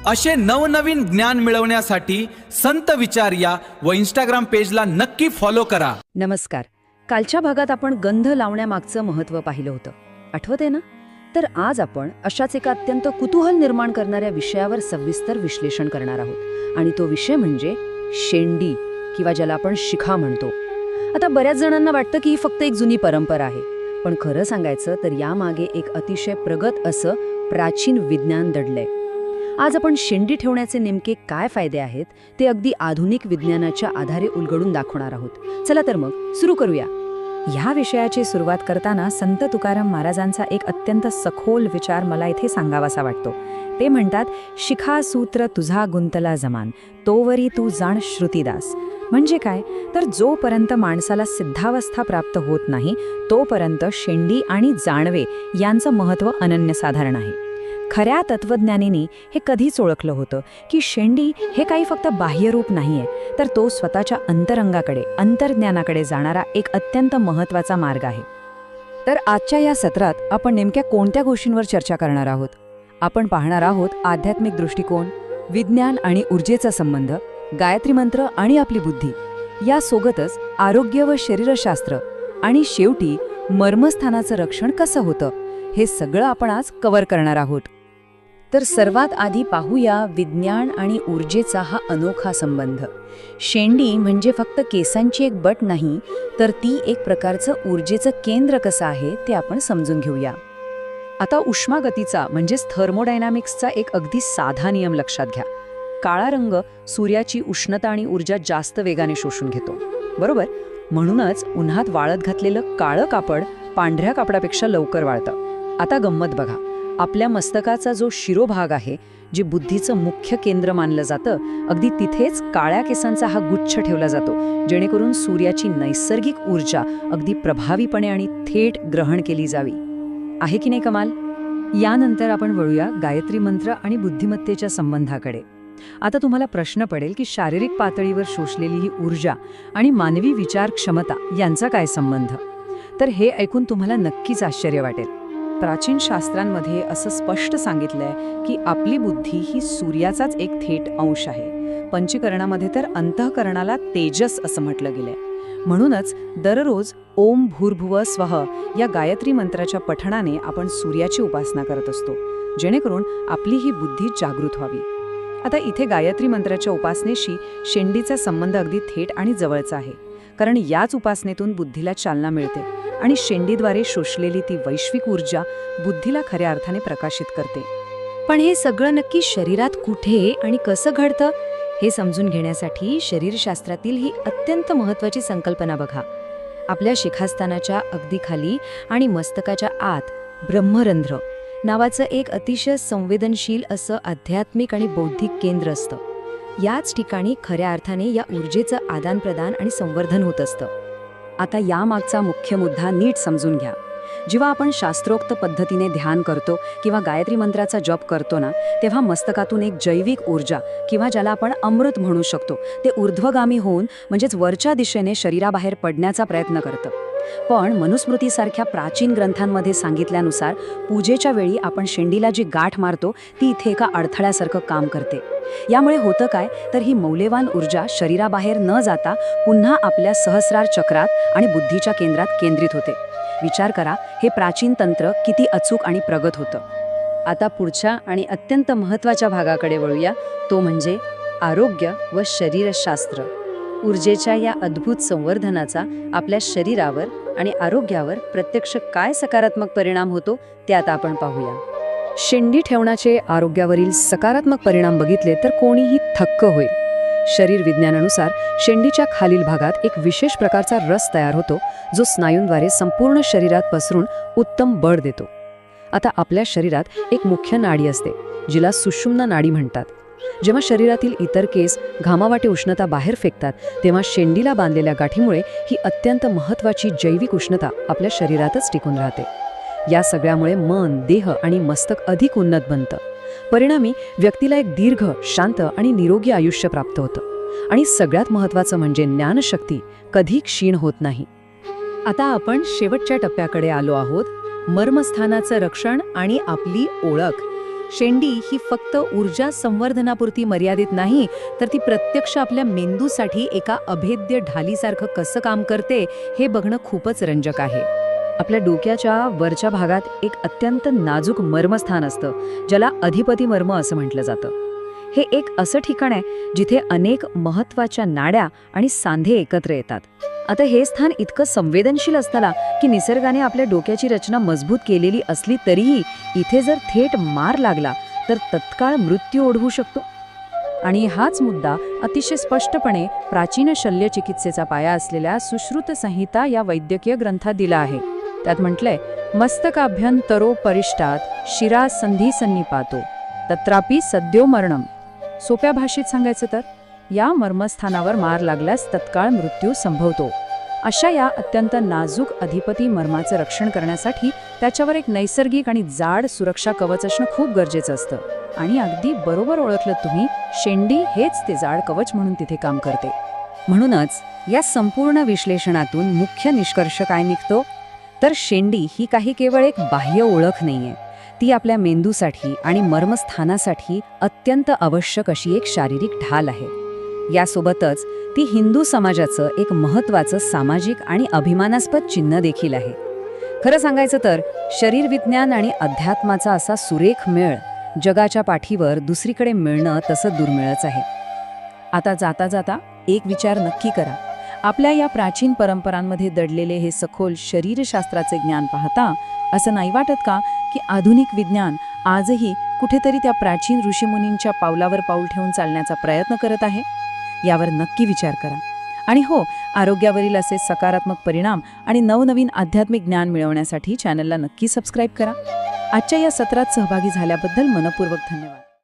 असे नवनवीन ज्ञान मिळवण्यासाठी संत विचार या व इंस्टाग्राम पेजला नक्की फॉलो करा. नमस्कार. कालच्या भागात आपण गंध लावण्यामागचं महत्त्व पाहिलं होतं, आठवते ना? तर आज आपण अशाच एका अत्यंत कुतूहल निर्माण करणाऱ्या विषयावर सविस्तर विश्लेषण करणार आहोत, आणि तो विषय म्हणजे शेंडी, किंवा ज्याला आपण शिखा म्हणतो. आता बऱ्याच जणांना वाटतं की ही फक्त एक जुनी परंपरा आहे, पण खरं सांगायचं तर यामागे एक अतिशय प्रगत असं प्राचीन विज्ञान दडलंय. आज आपण शेंडी ठेवण्याचे नेमके काय फायदे आहेत ते अगदी आधुनिक विज्ञानाच्या आधारे उलगडून दाखवणार आहोत. चला तर मग सुरू करूया. ह्या विषयाची सुरुवात करताना संत तुकाराम महाराजांचा एक अत्यंत सखोल विचार मला इथे सांगावासा वाटतो. ते म्हणतात, शिखा सूत्र तुझा गुंतला जमान, तोवरी तू जाण श्रुतीदास. म्हणजे काय तर जोपर्यंत माणसाला सिद्धावस्था प्राप्त होत नाही तोपर्यंत शेंडी आणि जाणवे यांचं महत्त्व अनन्यसाधारण आहे. खऱ्या तत्वज्ञानींनी हे कधीच ओळखलं होतं की शेंडी हे काही फक्त बाह्यरूप नाहीये, तर तो स्वतःच्या अंतरंगाकडे, अंतर्ज्ञानाकडे जाणारा एक अत्यंत महत्त्वाचा मार्ग आहे. तर आजच्या या सत्रात आपण नेमक्या कोणत्या गोष्टींवर चर्चा करणार आहोत? आपण पाहणार आहोत आध्यात्मिक दृष्टिकोन, विज्ञान आणि ऊर्जेचा संबंध, गायत्री मंत्र आणि आपली बुद्धी, यासोबतच आरोग्य व शरीरशास्त्र, आणि शेवटी मर्मस्थानाचं रक्षण कसं होतं, हे सगळं आपण आज कव्हर करणार आहोत. तर सर्वात आधी पाहूया विज्ञान आणि ऊर्जेचा हा अनोखा संबंध. शेंडी म्हणजे फक्त केसांची एक बट नाही, तर ती एक प्रकारचं ऊर्जेचं केंद्र कसं आहे ते आपण समजून घेऊया. आता उष्मागतीचा म्हणजेच थर्मोडायनामिक्सचा एक अगदी साधा नियम लक्षात घ्या. काळा रंग सूर्याची उष्णता आणि ऊर्जा जास्त वेगाने शोषून घेतो, बरोबर? म्हणूनच उन्हात वाळत घातलेलं काळं कापड पांढऱ्या कापडापेक्षा लवकर वाळतं. आता गंमत बघा, आपल्या मस्तकाचा जो शिरोभाग आहे, जे बुद्धीचं मुख्य केंद्र मानलं जातं, अगदी तिथेच काळ्या केसांचा हा गुच्छ ठेवला जातो, जेणेकरून सूर्याची नैसर्गिक ऊर्जा अगदी प्रभावीपणे आणि थेट ग्रहण केली जावी. आहे की नाही कमाल? यानंतर आपण वळूया गायत्री मंत्र आणि बुद्धिमत्तेच्या संबंधाकडे. आता तुम्हाला प्रश्न पडेल की शारीरिक पातळीवर शोषलेली ही ऊर्जा आणि मानवी विचार क्षमता यांचा काय संबंध? तर हे ऐकून तुम्हाला नक्कीच आश्चर्य वाटेल. प्राचीन शास्त्रांमध्ये असं स्पष्ट सांगितलंय की आपली बुद्धी ही सूर्याचाच एक थेट अंश आहे. पंचकरणामध्ये तर अंतःकरणाला तेजस असं म्हटलं गेलंय. म्हणूनच दररोज ओम भूर्भुवः स्वः या गायत्री मंत्राच्या पठणाने आपण सूर्याची उपासना करत असतो, जेणेकरून आपली ही बुद्धी जागृत व्हावी. आता इथे गायत्री मंत्राच्या उपासनेशी शेंडीचा संबंध अगदी थेट आणि जवळचा आहे, कारण याच उपासनेतून बुद्धीला चालना मिळते आणि शेंडीद्वारे शोषलेली ती वैश्विक ऊर्जा बुद्धीला खऱ्या अर्थाने प्रकाशित करते. पण हे सगळं नक्की शरीरात कुठे आणि कसं घडतं हे समजून घेण्यासाठी शरीरशास्त्रातील ही अत्यंत महत्त्वाची संकल्पना बघा. आपल्या शिखास्थानाच्या अगदी खाली आणि मस्तकाच्या आत ब्रह्मरंध्र नावाचं एक अतिशय संवेदनशील असं आध्यात्मिक आणि बौद्धिक केंद्र असतं. याच ठिकाणी खऱ्या अर्थाने या ऊर्जेचं आदानप्रदान आणि संवर्धन होत असतं. आता यामागचा मुख्य मुद्दा नीट समजून घ्या. जेव्हा आपण शास्त्रोक्त पद्धतीने ध्यान करतो किंवा गायत्री मंत्राचा जप करतो ना, तेव्हा मस्तकातून एक जैविक ऊर्जा, किंवा ज्याला आपण अमृत म्हणू शकतो, ते ऊर्ध्वगामी होऊन म्हणजेच वरच्या दिशेने शरीराबाहेर पडण्याचा प्रयत्न करतं. पण मनुस्मृतीसारख्या प्राचीन ग्रंथांमध्ये सांगितल्यानुसार पूजेच्या वेळी आपण शेंडीला जी गाठ मारतो ती इथे एका अडथळ्यासारखं काम करते. यामुळे होतं काय तर ही मौल्यवान ऊर्जा शरीराबाहेर न जाता पुन्हा आपल्या सहस्रार चक्रात आणि बुद्धीच्या केंद्रात केंद्रित होते. विचार करा, हे प्राचीन तंत्र किती अचूक आणि प्रगत होतं. आता पुढच्या आणि अत्यंत महत्त्वाच्या भागाकडे वळूया, तो म्हणजे आरोग्य व शरीरशास्त्र. ऊर्जेच्या या अद्भुत संवर्धनाचा आपल्या शरीरावर आणि आरोग्यावर प्रत्यक्ष काय सकारात्मक परिणाम होतो ते आता आपण पाहूया. शेंडी ठेवण्याचे आरोग्यावरील सकारात्मक परिणाम बघितले तर कोणीही थक्क होईल. शरीर विज्ञानानुसार शेंडीच्या खालील भागात एक विशेष प्रकारचा रस तयार होतो, जो स्नायूंद्वारे संपूर्ण शरीरात पसरून उत्तम बळ देतो. आता आपल्या शरीरात एक मुख्य नाडी असते, जिला सुषुम्ना नाडी म्हणतात. जेव्हा शरीरातील इतर केस घामावाटे उष्णता बाहेर फेकतात, तेव्हा शेंडीला बांधलेल्या गाठीमुळे ही अत्यंत महत्त्वाची जैविक उष्णता आपल्या शरीरातच टिकून राहते. या सगळ्यामुळे मन, देह आणि मस्तक अधिक उन्नत बनतं. परिणामी व्यक्तीला एक दीर्घ, शांत आणि निरोगी आयुष्य प्राप्त होतं. आणि सगळ्यात महत्त्वाचं म्हणजे ज्ञानशक्ती कधी क्षीण होत नाही. आता आपण शेवटच्या टप्प्याकडे आलो आहोत, मर्मस्थानाचं रक्षण आणि आपली ओळख. शेंडी ही फक्त ऊर्जा संवर्धनापुरती मर्यादित नाही, तर ती प्रत्यक्ष आपल्या मेंदूसाठी एका अभेद्य ढालीसारखं कसं काम करते हे बघणं खूपच रंजक आहे. आपल्या डोक्याच्या वरच्या भागात एक अत्यंत नाजूक मर्मस्थान असतं, ज्याला अधिपती मर्म असं म्हटलं जातं. हे एक असं ठिकाण आहे जिथे अनेक महत्त्वाच्या नाड्या आणि सांधे एकत्र येतात. आता हे स्थान इतकं संवेदनशील असताना की निसर्गाने आपल्या डोक्याची रचना मजबूत केलेली असली तरीही इथे जर थेट मार लागला तर तत्काळ मृत्यू ओढवू शकतो. आणि हाच मुद्दा अतिशय स्पष्टपणे प्राचीन शल्यचिकित्सेचा पाया असलेल्या सुश्रुत संहिता या वैद्यकीय ग्रंथात दिला आहे. त्यात म्हटलंय, मस्तकाभ्यंतरो परिष्टात शिरा संधी सन्निपातो तत्रापि सद्यो मरणम. सोप्या भाषेत सांगायचं तर या मर्मस्थानावर मार लागल्यास तत्काळ मृत्यू संभवतो. अशा या अत्यंत नाजूक अधिपती मर्माचं रक्षण करण्यासाठी त्याच्यावर एक नैसर्गिक आणि जाड सुरक्षा कवच असणं खूप गरजेचं असतं. आणि अगदी बरोबर ओळखलं तुम्ही, शेंडी हेच ते जाड कवच म्हणून तिथे काम करते. म्हणूनच या संपूर्ण विश्लेषणातून मुख्य निष्कर्ष काय निघतो, तर शेंडी ही काही केवळ एक बाह्य ओळख नाहीये, ती आपल्या मेंदूसाठी आणि मर्मस्थानासाठी अत्यंत आवश्यक अशी एक शारीरिक ढाल आहे. यासोबतच ती हिंदू समाजाचं एक महत्त्वाचं सामाजिक आणि अभिमानास्पद चिन्ह देखील आहे. खरं सांगायचं तर शरीर विज्ञान आणि अध्यात्माचा असा सुरेख मेळ जगाच्या पाठीवर दुसरीकडे मिळणं तसं दुर्मिळच आहे. आता जाता जाता एक विचार नक्की करा. आपल्या या प्राचीन परंपरांमध्ये दडलेले हे सखोल शरीरशास्त्राचे ज्ञान पाहता असं नाही वाटत का की आधुनिक विज्ञान आजही कुठेतरी त्या प्राचीन ऋषीमुनींच्या पावलावर पाऊल ठेवून चालण्याचा प्रयत्न करत आहे? यावर नक्की विचार करा. आणि हो, आरोग्यावरील असे सकारात्मक परिणाम आणि नवनवीन आध्यात्मिक ज्ञान मिळवण्यासाठी चॅनलला नक्की सबस्क्राईब करा. आजच्या या सत्रात सहभागी झाल्याबद्दल मनपूर्वक धन्यवाद.